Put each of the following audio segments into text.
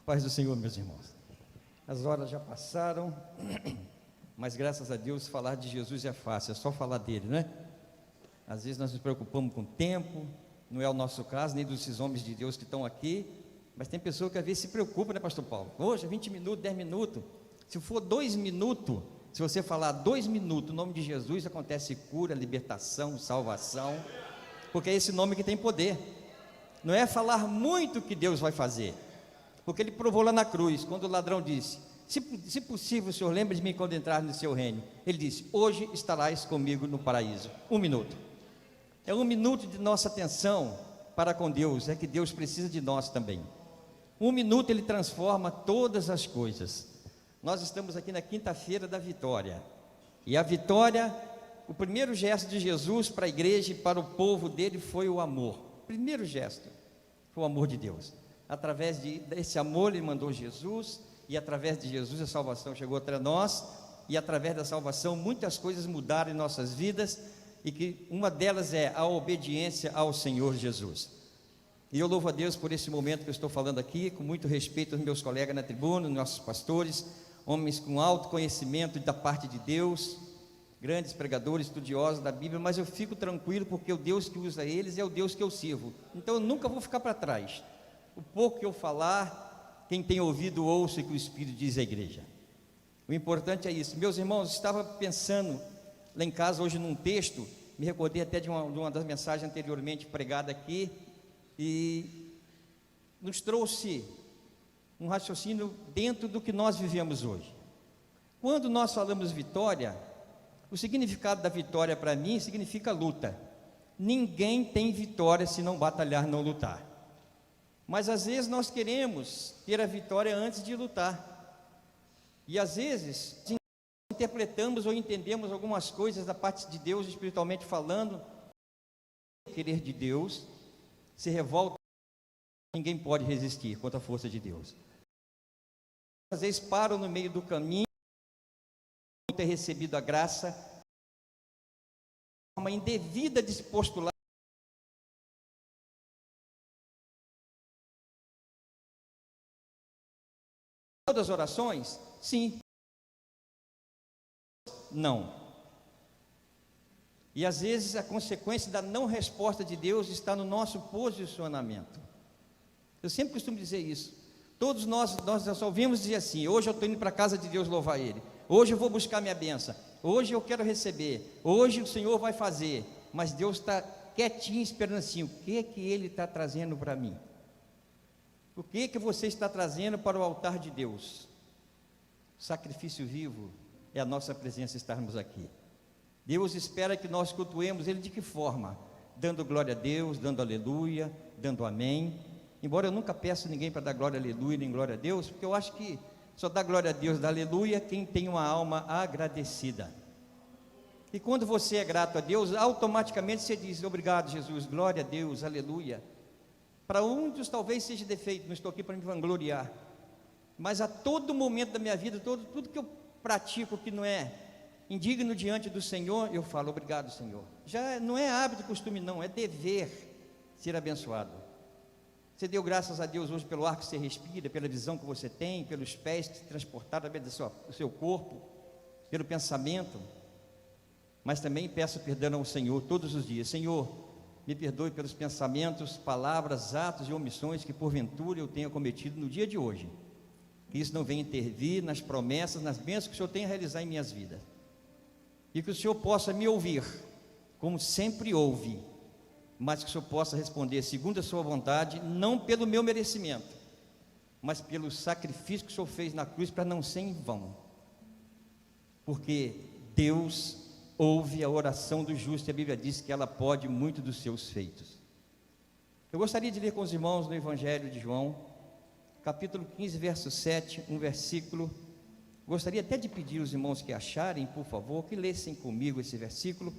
Paz do Senhor, meus irmãos. As horas já passaram, mas graças a Deus falar de Jesus é fácil, é só falar dele, né? Às vezes nós nos preocupamos com o tempo, não é o nosso caso, nem desses homens de Deus que estão aqui, mas tem pessoa que às vezes se preocupa, né, pastor Paulo? Hoje, 20 minutos, 10 minutos, se for 2 minutos, se você falar 2 minutos, o nome de Jesus, acontece cura, libertação, salvação, porque é esse nome que tem poder. Não é falar muito que Deus vai fazer, porque ele provou lá na cruz, quando o ladrão disse: se possível, o Senhor lembre de mim quando entrar no seu reino. Ele disse: hoje estarás comigo no paraíso. 1 minuto. É 1 minuto de nossa atenção para com Deus, é que Deus precisa de nós também. 1 minuto ele transforma todas as coisas. Nós estamos aqui na quinta-feira da vitória, e a vitória, o primeiro gesto de Jesus para a igreja e para o povo dele foi o amor. O primeiro gesto foi o amor de Deus. Através desse amor ele mandou Jesus, e através de Jesus a salvação chegou até nós, e através da salvação muitas coisas mudaram em nossas vidas, e que uma delas é a obediência ao Senhor Jesus. E eu louvo a Deus por esse momento que eu estou falando aqui, com muito respeito aos meus colegas na tribuna, nossos pastores, homens com alto conhecimento da parte de Deus, grandes pregadores, estudiosos da Bíblia, mas eu fico tranquilo porque o Deus que usa eles é o Deus que eu sirvo, então eu nunca vou ficar para trás. O pouco que eu falar, quem tem ouvido ouça o que o Espírito diz à igreja. O importante é isso. Meus irmãos, estava pensando lá em casa hoje num texto, me recordei até de uma das mensagens anteriormente pregada aqui, e nos trouxe um raciocínio dentro do que nós vivemos hoje. Quando nós falamos vitória, o significado da vitória para mim significa luta. Ninguém tem vitória se não batalhar, não lutar. Mas às vezes nós queremos ter a vitória antes de lutar, e às vezes interpretamos ou entendemos algumas coisas da parte de Deus, espiritualmente falando. O querer de Deus se revolta, ninguém pode resistir contra a força de Deus. Às vezes param no meio do caminho, não ter recebido a graça, uma indevida de se postular. Todas as orações? Sim. Não. E às vezes a consequência da não resposta de Deus está no nosso posicionamento. Eu sempre costumo dizer isso. Todos nós só ouvimos dizer assim: hoje eu estou indo para a casa de Deus louvar Ele, hoje eu vou buscar minha bênção, hoje eu quero receber, hoje o Senhor vai fazer. Mas Deus está quietinho esperando assim: o que é que Ele está trazendo para mim? O que é que você está trazendo para o altar de Deus? Sacrifício vivo é a nossa presença, estarmos aqui. Deus espera que nós cultuemos Ele de que forma? Dando glória a Deus, dando aleluia, dando amém. Embora eu nunca peça ninguém para dar glória, aleluia, nem glória a Deus, porque eu acho que só dá glória a Deus, dá aleluia, quem tem uma alma agradecida. E quando você é grato a Deus, automaticamente você diz: obrigado, Jesus, glória a Deus, aleluia. Para muitos talvez seja defeito, não estou aqui para me vangloriar, mas a todo momento da minha vida, tudo que eu pratico que não é indigno diante do Senhor, eu falo: obrigado, Senhor. Já não é hábito, costume não, é dever ser abençoado. Você deu graças a Deus hoje pelo ar que você respira, pela visão que você tem, pelos pés que se transportaram do seu corpo, pelo pensamento. Mas também peço perdão ao Senhor todos os dias: Senhor, me perdoe pelos pensamentos, palavras, atos e omissões que porventura eu tenha cometido no dia de hoje. Que isso não venha intervir nas promessas, nas bênçãos que o Senhor tem a realizar em minhas vidas. E que o Senhor possa me ouvir, como sempre ouve, mas que o Senhor possa responder segundo a sua vontade, não pelo meu merecimento, mas pelo sacrifício que o Senhor fez na cruz, para não ser em vão. Porque Deus ouve a oração do justo, e a Bíblia diz que ela pode muito dos seus feitos. Eu gostaria de ler com os irmãos no Evangelho de João, capítulo 15, verso 7, um versículo. Gostaria até de pedir aos irmãos que acharem, por favor, que lessem comigo esse versículo.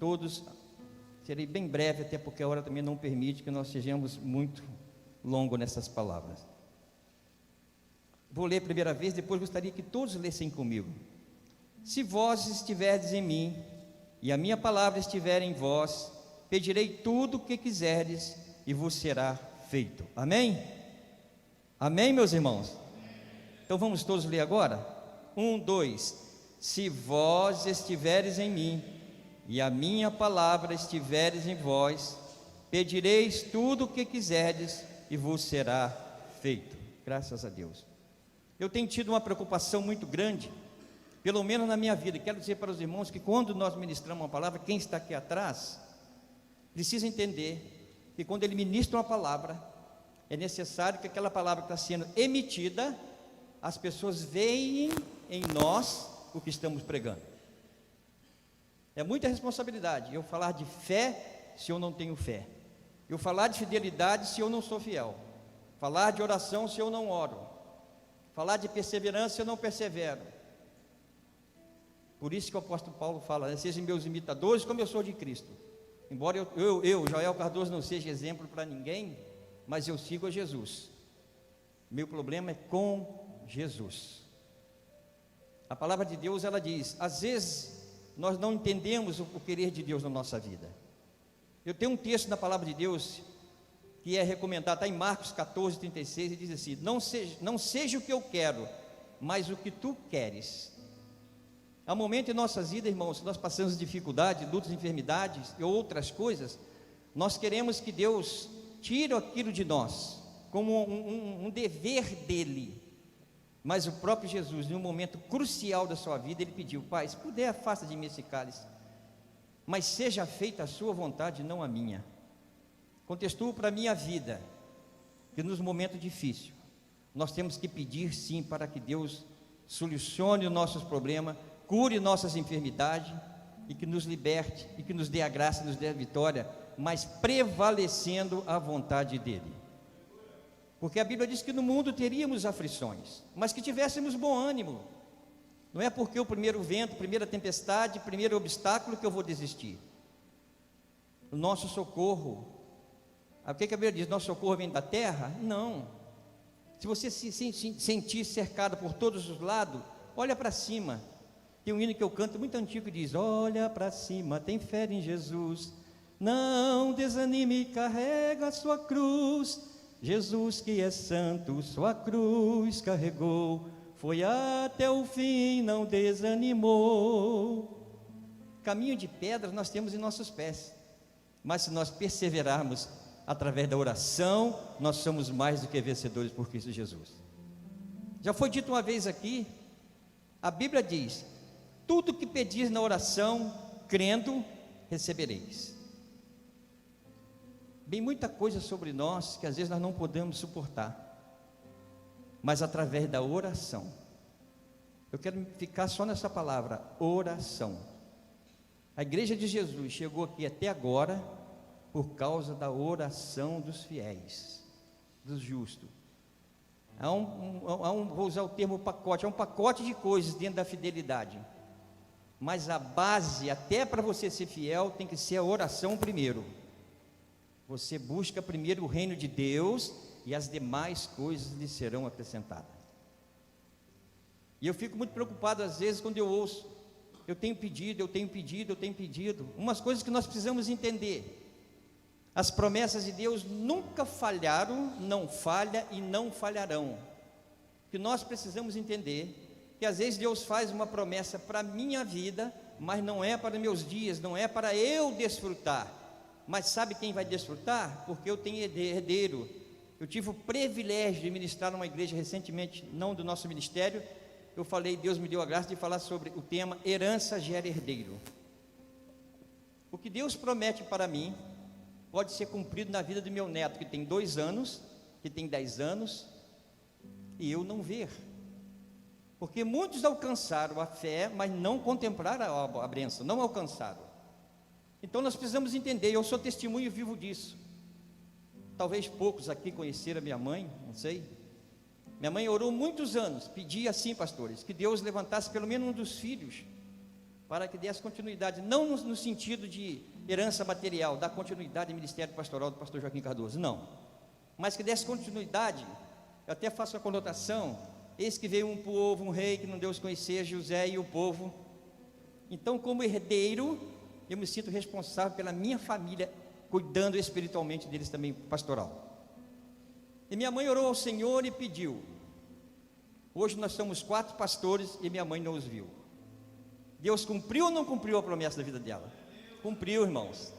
Todos, serei bem breve, até porque a hora também não permite que nós sejamos muito longos nessas palavras. Vou ler a primeira vez, depois gostaria que todos lessem comigo. Se vós estiverdes em mim, e a minha palavra estiver em vós, pedirei tudo o que quiserdes, e vos será feito. Amém? Amém, meus irmãos? Então vamos todos ler agora? 1, 2. Se vós estiveres em mim, e a minha palavra estiveres em vós, pedireis tudo o que quiserdes, e vos será feito. Graças a Deus. Eu tenho tido uma preocupação muito grande, pelo menos na minha vida. Quero dizer para os irmãos que quando nós ministramos uma palavra, quem está aqui atrás precisa entender que quando ele ministra uma palavra, é necessário que aquela palavra que está sendo emitida, as pessoas veem em nós o que estamos pregando. É muita responsabilidade eu falar de fé se eu não tenho fé, eu falar de fidelidade se eu não sou fiel, falar de oração se eu não oro, falar de perseverança se eu não persevero. Por isso que o apóstolo Paulo fala, né? Sejam meus imitadores como eu sou de Cristo. Embora eu, Joel Cardoso, não seja exemplo para ninguém, mas eu sigo a Jesus. Meu problema é com Jesus. A palavra de Deus, ela diz, às vezes nós não entendemos o querer de Deus na nossa vida. Eu tenho um texto na palavra de Deus que é recomendado, está em Marcos 14, 36, e diz assim: não seja o que eu quero, mas o que tu queres. Há momentos em nossas vidas, irmãos, que nós passamos dificuldades, lutas, enfermidades e outras coisas, nós queremos que Deus tire aquilo de nós, como um dever dele. Mas o próprio Jesus, em um momento crucial da sua vida, ele pediu: Pai, se puder, afasta de mim esse cálice, mas seja feita a sua vontade, não a minha. Contestuo para a minha vida, que nos momentos difíceis, nós temos que pedir sim, para que Deus solucione os nossos problemas, cure nossas enfermidades, e que nos liberte, e que nos dê a graça, nos dê a vitória, mas prevalecendo a vontade dele. Porque a Bíblia diz que no mundo teríamos aflições, mas que tivéssemos bom ânimo. Não é porque o primeiro vento, primeira tempestade, primeiro obstáculo que eu vou desistir. O nosso socorro, o que a Bíblia diz? Nosso socorro vem da terra? Não. Se você se sentir cercado por todos os lados, olha para cima. Tem um hino que eu canto muito antigo que diz: olha para cima, tem fé em Jesus, não desanime, carrega a sua cruz. Jesus que é santo, sua cruz carregou, foi até o fim, não desanimou. Caminho de pedras nós temos em nossos pés, mas se nós perseverarmos através da oração, nós somos mais do que vencedores por Cristo Jesus. Já foi dito uma vez aqui, a Bíblia diz: tudo que pedis na oração, crendo, recebereis. Vem muita coisa sobre nós que às vezes nós não podemos suportar, mas através da oração. Eu quero ficar só nessa palavra, oração. A igreja de Jesus chegou aqui até agora por causa da oração dos fiéis, dos justos. Vou usar o termo pacote, é um pacote de coisas dentro da fidelidade, mas a base, até para você ser fiel, tem que ser a oração primeiro. Você busca primeiro o reino de Deus, e as demais coisas lhe serão acrescentadas. E eu fico muito preocupado às vezes quando eu ouço: eu tenho pedido. Umas coisas que nós precisamos entender: as promessas de Deus nunca falharam, não falha e não falharão. Que nós precisamos entender que às vezes Deus faz uma promessa para a minha vida, mas não é para meus dias, não é para eu desfrutar. Mas sabe quem vai desfrutar? Porque eu tenho herdeiro. Eu tive o privilégio de ministrar numa igreja recentemente, não do nosso ministério. Eu falei, Deus me deu a graça de falar sobre o tema herança gera herdeiro. O que Deus promete para mim pode ser cumprido na vida do meu neto, que tem 2 anos, que tem 10 anos, e eu não ver. Porque muitos alcançaram a fé, mas não contemplaram a bênção, não alcançaram. Então nós precisamos entender, eu sou testemunho vivo disso. Talvez poucos aqui conheceram a minha mãe, não sei. Minha mãe orou muitos anos, pedia assim, pastores, que Deus levantasse pelo menos um dos filhos, para que desse continuidade, não no sentido de herança material, dar continuidade ao ministério pastoral do pastor Joaquim Cardoso, não, mas que desse continuidade. Eu até faço a conotação: eis que veio um povo, um rei que não deu se conhecer, José e o povo. Então, como herdeiro, eu me sinto responsável pela minha família, cuidando espiritualmente deles também, pastoral. E minha mãe orou ao Senhor e pediu. Hoje nós somos 4 pastores e minha mãe não os viu. Deus cumpriu ou não cumpriu a promessa da vida dela? Cumpriu, irmãos.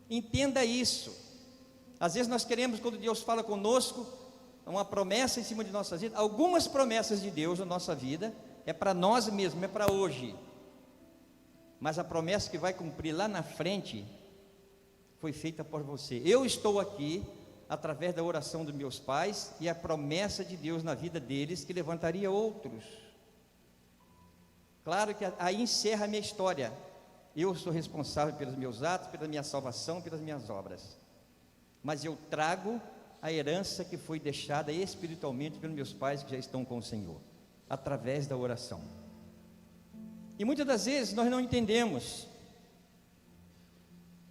Entenda isso. Às vezes nós queremos, quando Deus fala conosco, uma promessa em cima de nossas vidas. Algumas promessas de Deus na nossa vida é para nós mesmos, é para hoje. Mas a promessa que vai cumprir lá na frente foi feita por você. Eu estou aqui através da oração dos meus pais e a promessa de Deus na vida deles que levantaria outros. Claro que aí encerra a minha história. Eu sou responsável pelos meus atos, pela minha salvação, pelas minhas obras. Mas eu trago a herança que foi deixada espiritualmente pelos meus pais que já estão com o Senhor, através da oração. E muitas das vezes nós não entendemos.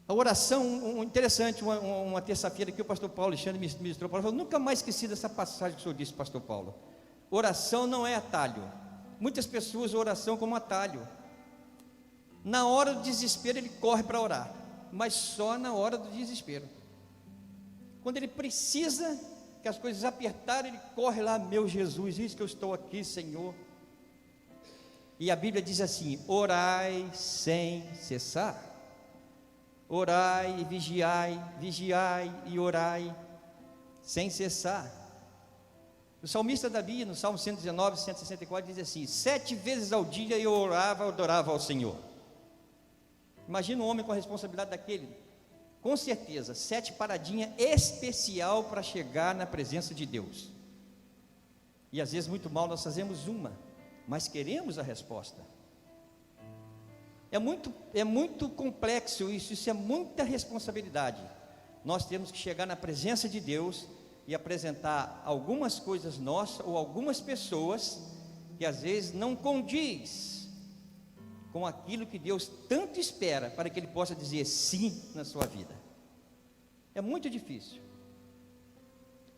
A oração, interessante, uma terça-feira que o pastor Paulo Alexandre me ministrou, falou, nunca mais esqueci dessa passagem que o senhor disse, pastor Paulo. Oração não é atalho. Muitas pessoas usam oração como atalho. Na hora do desespero ele corre para orar, mas só na hora do desespero. Quando ele precisa que as coisas apertarem, ele corre lá, meu Jesus, isso que eu estou aqui, Senhor. E a Bíblia diz assim, orai sem cessar. Orai e vigiai, vigiai e orai sem cessar. O salmista Davi, no Salmo 119, 164, diz assim, 7 vezes ao dia eu orava, adorava ao Senhor. Imagina um homem com a responsabilidade daquele, com certeza, 7 paradinhas especial para chegar na presença de Deus. E às vezes muito mal nós fazemos uma, mas queremos a resposta. É muito complexo isso é muita responsabilidade. Nós temos que chegar na presença de Deus e apresentar algumas coisas nossas ou algumas pessoas que às vezes não condiz com aquilo que Deus tanto espera para que Ele possa dizer sim na sua vida. É muito difícil.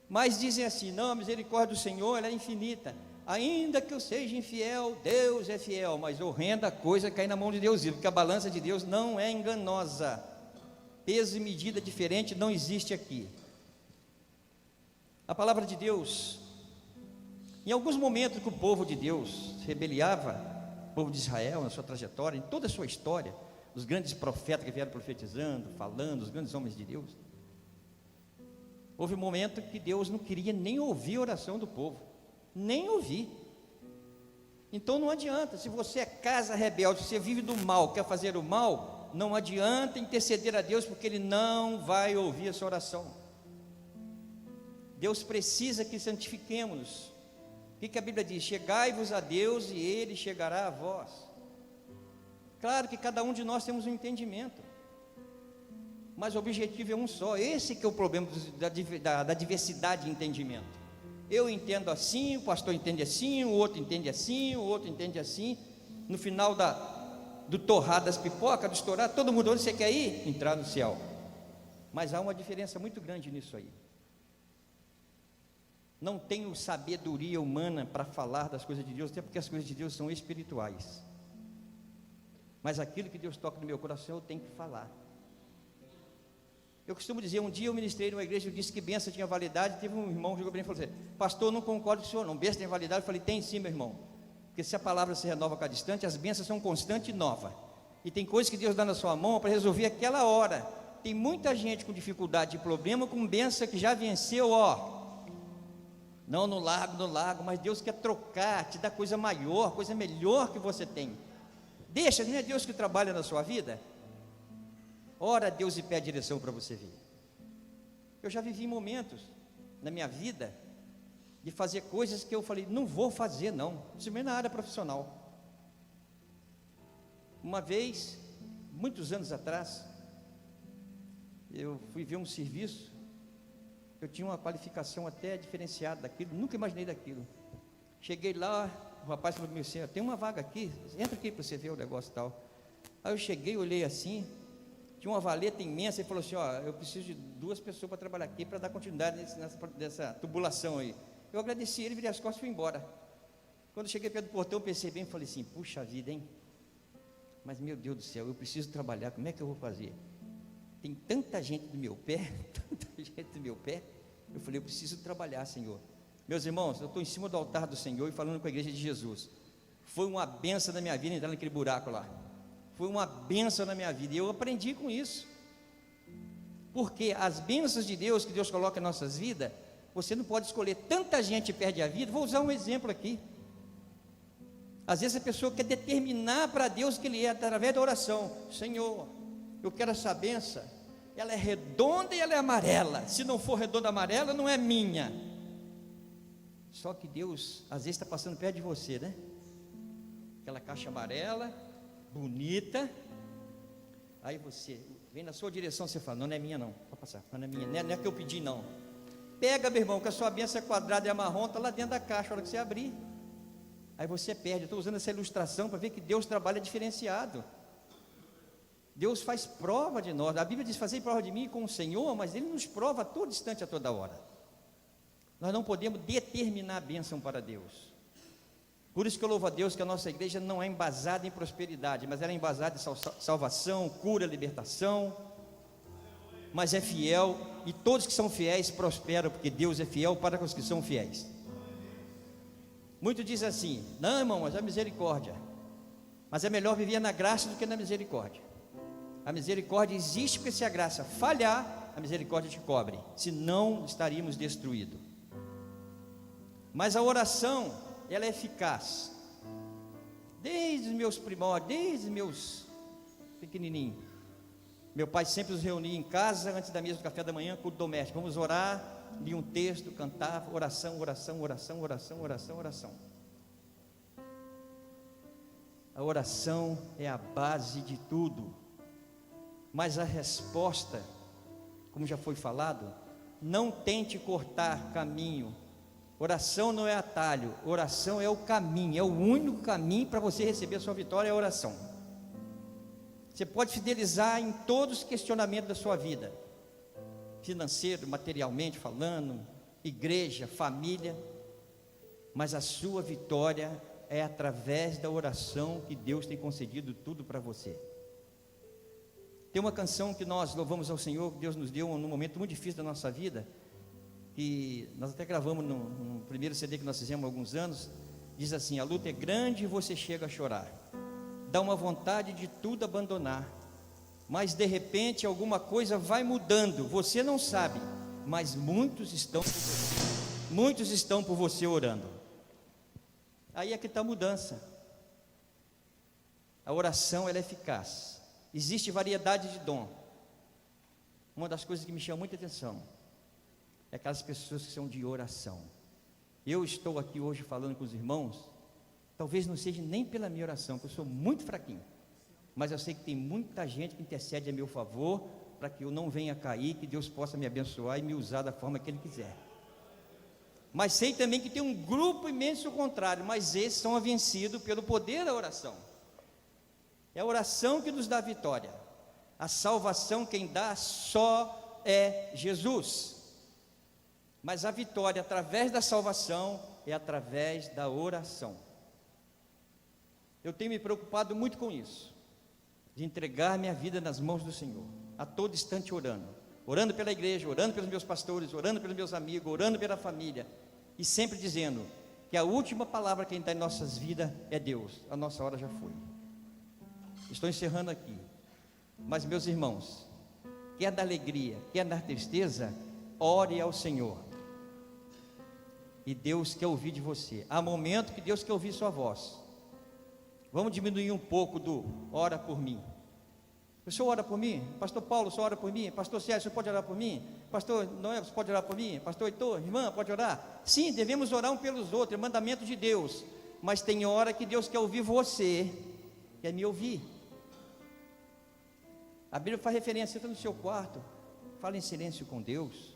Mas dizem assim, não, a misericórdia do Senhor ela é infinita. Ainda que eu seja infiel, Deus é fiel. Mas horrenda coisa cair na mão de Deus, porque a balança de Deus não é enganosa. Peso e medida diferente não existe aqui. A palavra de Deus, em alguns momentos que o povo de Deus se rebeliava, o povo de Israel, na sua trajetória, em toda a sua história, os grandes profetas que vieram profetizando, falando, os grandes homens de Deus, houve um momento que Deus não queria nem ouvir a oração do povo, nem ouvir. Então não adianta, se você é casa rebelde, se você vive do mal, quer fazer o mal, não adianta interceder a Deus, porque Ele não vai ouvir a sua oração. Deus precisa que santifiquemos. O que a Bíblia diz? Chegai-vos a Deus e Ele chegará a vós. Claro que cada um de nós temos um entendimento, mas o objetivo é um só. Esse que é o problema da diversidade de entendimento. Eu entendo assim, o pastor entende assim, o outro entende assim, o outro entende assim. No final do torrar das pipocas, do estourar, todo mundo, onde você quer ir? Entrar no céu. Mas há uma diferença muito grande nisso aí. Não tenho sabedoria humana para falar das coisas de Deus, até porque as coisas de Deus são espirituais. Mas aquilo que Deus toca no meu coração, eu tenho que falar. Eu costumo dizer, um dia eu ministrei numa igreja, eu disse que bênção tinha validade, teve um irmão que chegou para mim e falou assim, pastor, eu não concordo com o senhor não, bênção tem validade. Eu falei, tem sim, meu irmão, porque se a palavra se renova a cada instante, as bênçãos são constantes e novas, e tem coisas que Deus dá na sua mão para resolver aquela hora. Tem muita gente com dificuldade e problema, com bênção que já venceu, não no lago, mas Deus quer trocar, te dar coisa maior, coisa melhor que você tem. Deixa, não é Deus que trabalha na sua vida? Ora a Deus e pede direção para você vir. Eu já vivi momentos na minha vida de fazer coisas que eu falei, não vou fazer não, principalmente na área profissional. Uma vez, muitos anos atrás, eu fui ver um serviço, eu tinha uma qualificação até diferenciada daquilo, nunca imaginei daquilo. Cheguei lá, o rapaz falou para mim, tem uma vaga aqui, entra aqui para você ver o negócio e tal. Aí eu cheguei, olhei assim, tinha uma valeta imensa, e falou assim, eu preciso de 2 pessoas para trabalhar aqui, para dar continuidade nessa tubulação aí. Eu agradeci ele, virei as costas e fui embora. Quando cheguei perto do portão, eu pensei bem, falei assim, puxa vida, hein? Mas meu Deus do céu, eu preciso trabalhar, como é que eu vou fazer? Tem tanta gente do meu pé, Eu falei, eu preciso trabalhar, Senhor. Meus irmãos, eu estou em cima do altar do Senhor e falando com a igreja de Jesus. Foi uma benção na minha vida entrar naquele buraco lá. Foi uma benção na minha vida, e eu aprendi com isso. Porque as bênçãos de Deus, que Deus coloca em nossas vidas, você não pode escolher. Tanta gente perde a vida. Vou usar um exemplo aqui. Às vezes a pessoa quer determinar para Deus que Ele é através da oração. Senhor, eu quero essa benção. Ela é redonda e ela é amarela. Se não for redonda amarela, não é minha. Só que Deus, às vezes, está passando perto de você, né? Aquela caixa amarela, bonita. Aí você vem na sua direção, você fala, não é minha não, pode passar, não é minha, não é que eu pedi não. Pega, meu irmão, que a sua bênção é quadrada e é marrom, está lá dentro da caixa, a hora que você abrir. Aí você perde. Eu estou usando essa ilustração para ver que Deus trabalha diferenciado. Deus faz prova de nós. A Bíblia diz, fazei prova de mim com o Senhor, mas Ele nos prova a todo instante, a toda hora. Nós não podemos determinar a bênção para Deus. Por isso que eu louvo a Deus que a nossa igreja não é embasada em prosperidade, mas ela é embasada em salvação, cura, libertação, mas é fiel, e todos que são fiéis prosperam, porque Deus é fiel para os que são fiéis. Muitos dizem assim, não irmão, mas é misericórdia, mas é melhor viver na graça do que na misericórdia. A misericórdia existe porque se a graça falhar, a misericórdia te cobre, senão estaríamos destruídos. Mas a oração, ela é eficaz. Desde os meus primórdios, desde os meus pequenininhos, meu pai sempre nos reunia em casa, antes da mesa do café da manhã, culto doméstico, vamos orar, lia um texto, cantava, oração, oração, oração, oração, oração, oração. A oração é a base de tudo, mas a resposta, como já foi falado, não tente cortar caminho. Oração não é atalho, oração é o caminho, é o único caminho para você receber a sua vitória, é a oração. Você pode fidelizar em todos os questionamentos da sua vida, financeiro, materialmente falando, igreja, família, mas a sua vitória é através da oração que Deus tem concedido tudo para você. Tem uma canção que nós louvamos ao Senhor, que Deus nos deu num momento muito difícil da nossa vida, que nós até gravamos no primeiro CD que nós fizemos há alguns anos. Diz assim, a luta é grande e você chega a chorar, dá uma vontade de tudo abandonar, mas de repente alguma coisa vai mudando, você não sabe, mas muitos estão por você orando. Aí é que está a mudança. A oração, ela é eficaz. Existe variedade de dom. Uma das coisas que me chama muita atenção é aquelas pessoas que são de oração. Eu estou aqui hoje falando com os irmãos, talvez não seja nem pela minha oração, porque eu sou muito fraquinho, mas eu sei que tem muita gente que intercede a meu favor, para que eu não venha cair, que Deus possa me abençoar e me usar da forma que Ele quiser. Mas sei também que tem um grupo imenso ao contrário, mas esses são vencidos pelo poder da oração. É a oração que nos dá a vitória. A salvação quem dá só é Jesus. Mas a vitória através da salvação é através da oração. Eu tenho me preocupado muito com isso, de entregar minha vida nas mãos do Senhor, a todo instante orando pela igreja, orando pelos meus pastores, orando pelos meus amigos, orando pela família, e sempre dizendo que a última palavra que está em nossas vidas é Deus. A nossa hora já foi. Estou encerrando aqui, mas meus irmãos, quer da alegria, quer da tristeza, ore ao Senhor, e Deus quer ouvir de você. Há momento que Deus quer ouvir sua voz. Vamos diminuir um pouco do ora por mim. O senhor ora por mim? Pastor Paulo, o senhor ora por mim? Pastor Sérgio, o senhor pode orar por mim? Pastor Noé, você pode orar por mim? Pastor Heitor, irmã, pode orar? Sim, devemos orar um pelos outros, é mandamento de Deus. Mas tem hora que Deus quer ouvir você, quer me ouvir. A Bíblia faz referência, entra no seu quarto, fala em silêncio com Deus,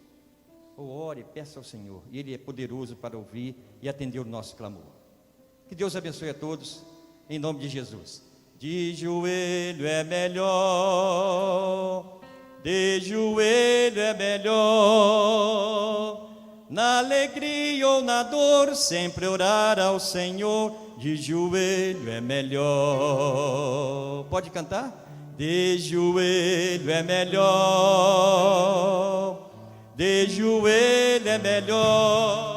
ou ore, peça ao Senhor, e Ele é poderoso para ouvir e atender o nosso clamor. Que Deus abençoe a todos, em nome de Jesus. De joelho é melhor, de joelho é melhor, na alegria ou na dor, sempre orar ao Senhor. De joelho é melhor. Pode cantar? De joelho é melhor, de joelho é melhor.